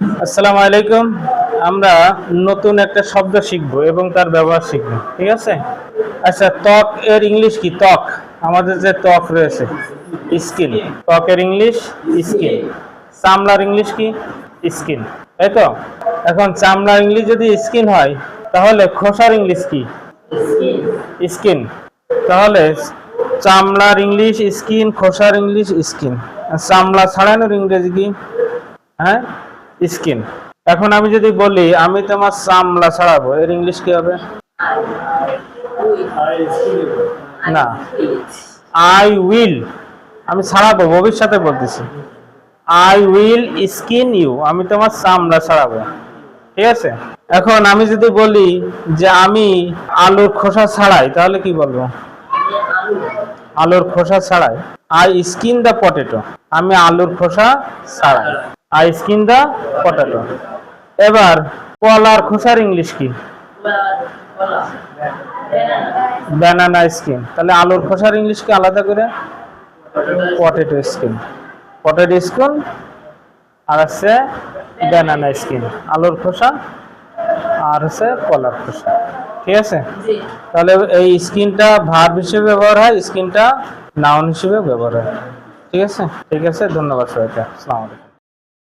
আসসালামু আলাইকুম। আমরা নতুন একটা শব্দ শিখব এবং তার ব্যবহার শিখব, ঠিক আছে? আচ্ছা, ত্বক এর ইংলিশ কি? ত্বক, আমাদের যে ত্বক রয়েছে, স্কিন। ত্বকের ইংলিশ স্কিন। চামড়ার ইংলিশ কি? স্কিন, তাই তো? এখন চামড়ার ইংলিশ যদি স্কিন হয়, তাহলে খোসার ইংলিশ কি? স্কিন। তাহলে চামড়ার ইংলিশ স্কিন, খোসার ইংলিশ স্কিন। চামড়া ছাড়ানোর ইংরেজি কি? হ্যাঁ, স্কিন। এখন আমি যদি বলি আমি তোমার চামড়া ছাড়াবো, এর ইংলিশ কি হবে? না, আই উইল। আমি ছাড়াবো, ভবিষ্যতে বলতেছি। আই উইল স্কিন ইউ, আমি তোমার চামড়া ছাড়াবো, ঠিক আছে? এখন আমি যদি বলি যে আমি আলুর খোসা ছাড়াই, তাহলে কি বলবো? আলুর খোসা ছাড়াই। আই স্কিন দ্য পটেটো, আমি আলুর খোসা ছাড়াই। I skin the potato. এবার কলার খোসার ইংলিশ কি? Banana skin. তাহলে আলুর খোসার ইংলিশ কি আলাদা করে? Potato skin. পটেটো স্কিন আর হচ্ছে ব্যানানা স্কিন, আলুর খোসা আর হচ্ছে কলার খোসা, ঠিক আছে? তাহলে এই স্কিনটা ভার্ব হিসেবে ব্যবহার হয়, স্কিনটা নাউন হিসেবে ব্যবহার হয়, ঠিক আছে? ঠিক আছে, ধন্যবাদ সবাইকে। আসসালামু আলাইকুম।